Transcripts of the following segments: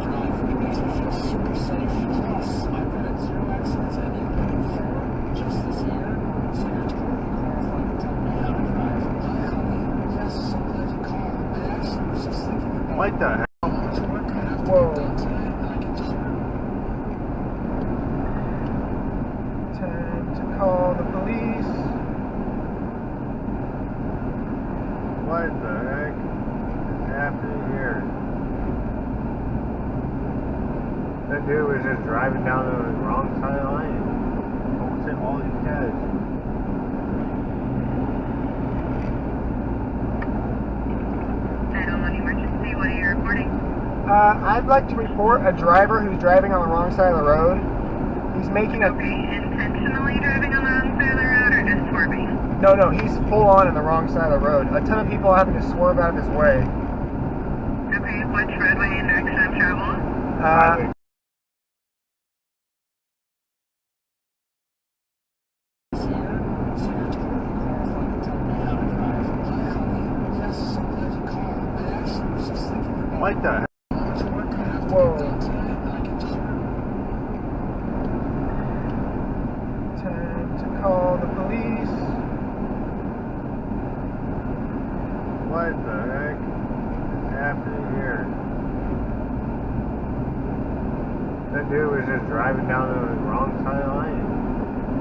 drive, it makes me feel super safe. Plus, I've been at 0 accidents anywhere before, just this year, so you're totally qualified to tell me how to drive. Honey, yes, I'm glad you called. I actually was just thinking about What the hell? how much work I have to Whoa. get done today, and I can just... Time to call the police. What the heck happened here? That dude was just driving down the wrong side of the lane. Almost hit all these cars. Emergency, what are you reporting? I'd like to report a driver who's driving on the wrong side of the road. He's making a... Okay, intentionally driving on the wrong side of the road or just swerving? No, he's full on the wrong side of the road. A ton of people are having to swerve out of his way. Okay, which roadway and direction of travel? Uh... What the hell? Whoa. Time to call the police. What the heck happened here? That dude was just driving down the wrong side of the lane.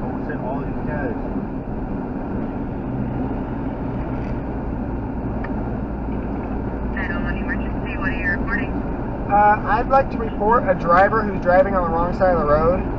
Almost hit all these cars. Emergency, what are you reporting? I'd like to report a driver who's driving on the wrong side of the road.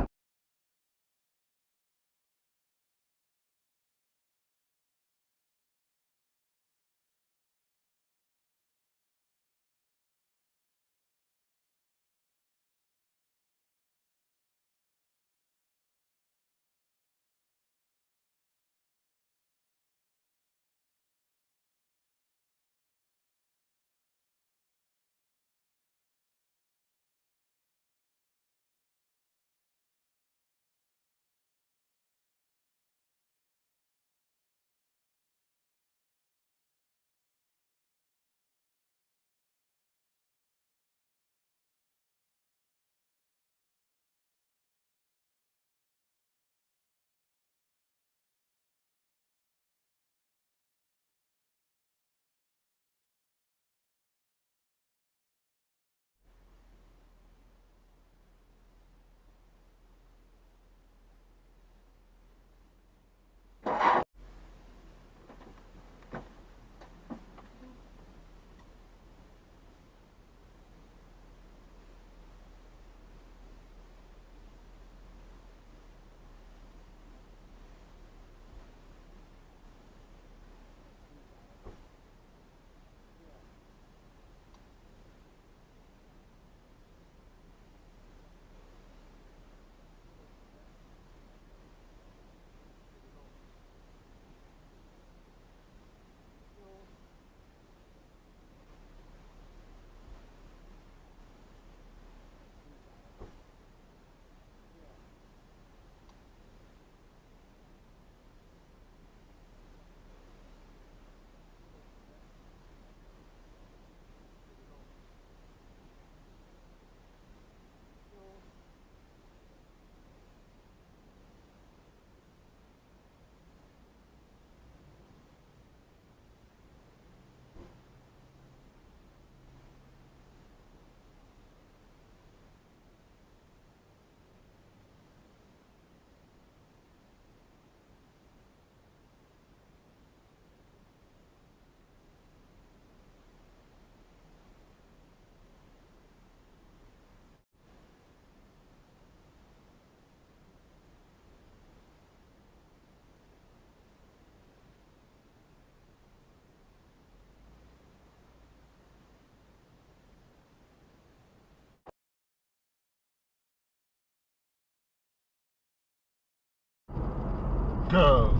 Go.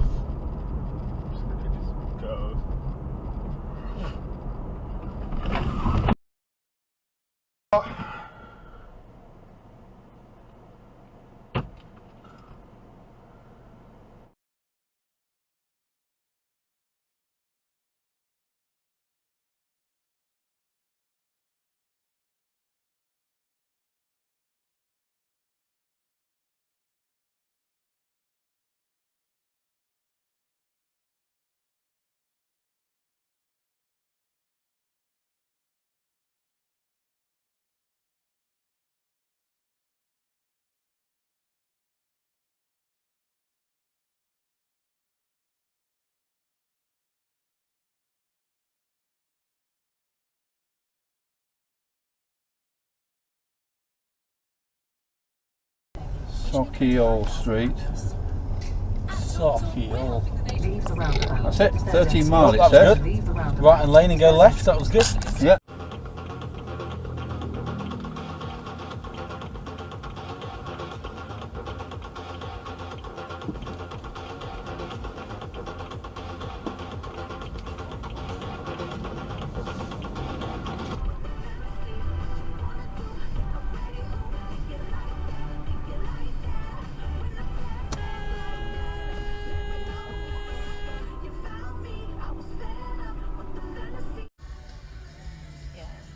Go. Sockhill Street. Sockhill. Leave the roundabout. That's it, 13 miles Oh, it that was says. good. Right hand lane and go left, that was good. Yeah.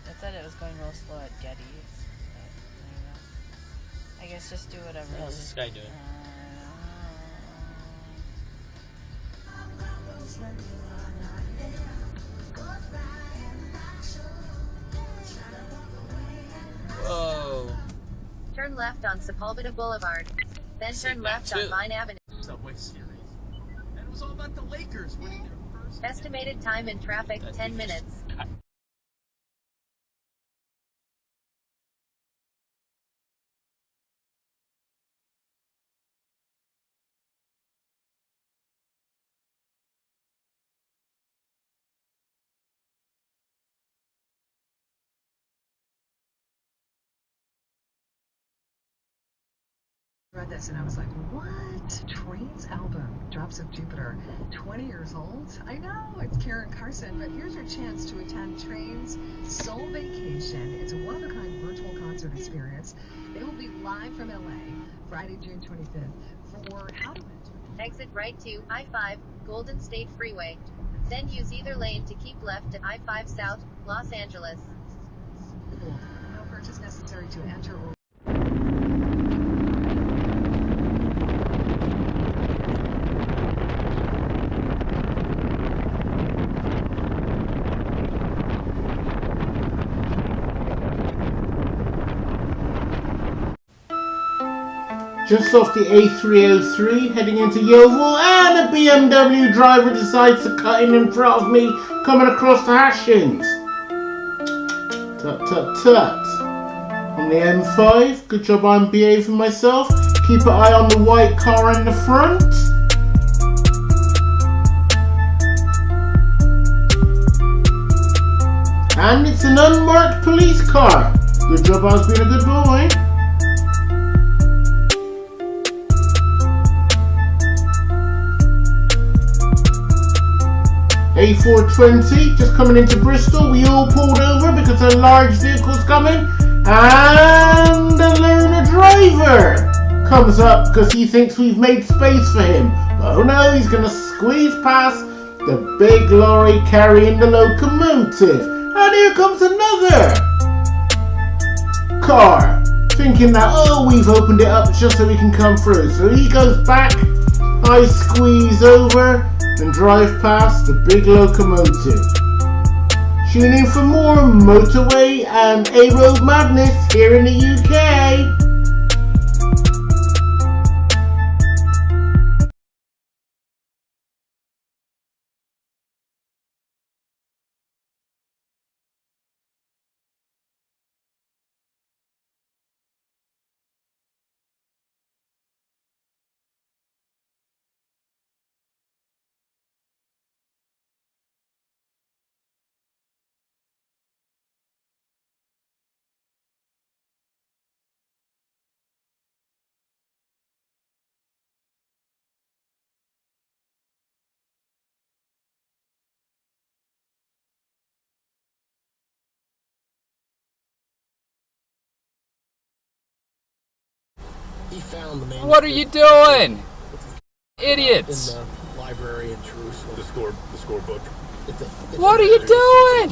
I thought it was going real slow at Getty's. But, I guess just do whatever. What's this guy doing? Whoa. Turn left on Sepulveda Boulevard. Then turn left on Vine Avenue. Subway series. And it was all about the Lakers winning their first. Estimated time in traffic, 10 minutes. Read this and I was like, what? Trains album, Drops of Jupiter, 20 years old? I know, it's Karen Carson, but here's your chance to attend Train's Soul Vacation. It's a one-of-a-kind virtual concert experience. They will be live from LA, Friday, June 25th, for how to enter. Exit right to I-5, Golden State Freeway. Then use either lane to keep left at I-5 South, Los Angeles. Cool. No purchase necessary to enter or Just off the A303, heading into Yeovil, and a BMW driver decides to cut in front of me, coming across the Hashings. Tut tut tut. On the M5, good job I'm behaving myself. Keep an eye on the white car in the front. And it's an unmarked police car. Good job I was being a good boy. A420, just coming into Bristol, we all pulled over because a large vehicle's coming, and the learner driver comes up because he thinks we've made space for him. But oh no, he's going to squeeze past the big lorry carrying the locomotive. And here comes another car, thinking that, oh, we've opened it up just so we can come through. So he goes back, I squeeze over, and drive past the big locomotive. Tune in for more motorway and A-road madness here in the UK. He found the man. What are you doing? Idiots! In the library in Jerusalem. The scorebook. What are you doing?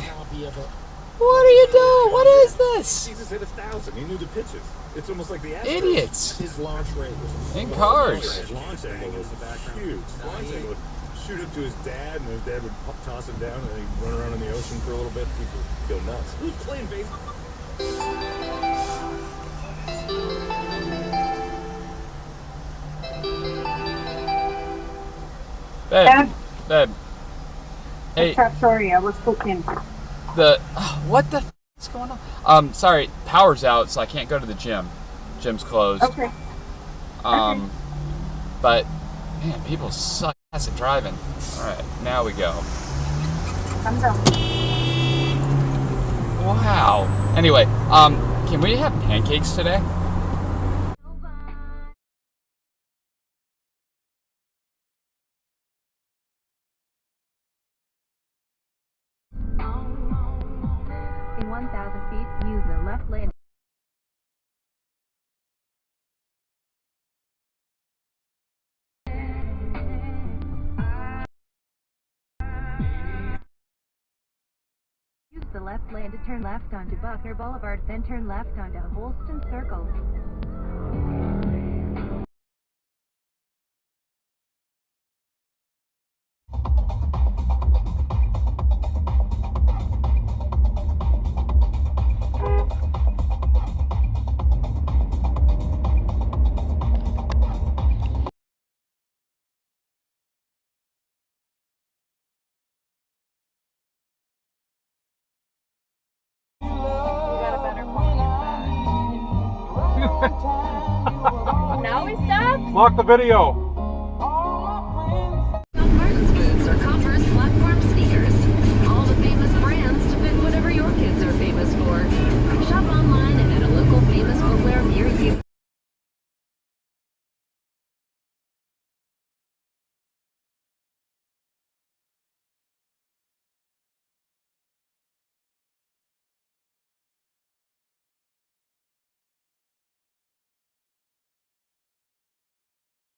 What are you doing? What is this? Jesus hit 1,000. He knew the pitches. It's almost like the Astros. Idiots. His launch rate was in cars. His launch angle was huge. Launch angle would shoot up to his dad, and his dad would toss it down, and then he'd run around in the ocean for a little bit. People would go nuts. Who's playing baseball? Babe. Hey. Sorry, I was cooking. What the is going on? Sorry, power's out, so I can't go to the gym. Gym's closed. Okay. But man, people suck ass at driving. All right, now we go. Wow. Anyway, can we have pancakes today? In 1,000 feet, use the left lane. Use the left lane to turn left onto Buckner Boulevard, then turn left onto Holston Circle. Lock the video.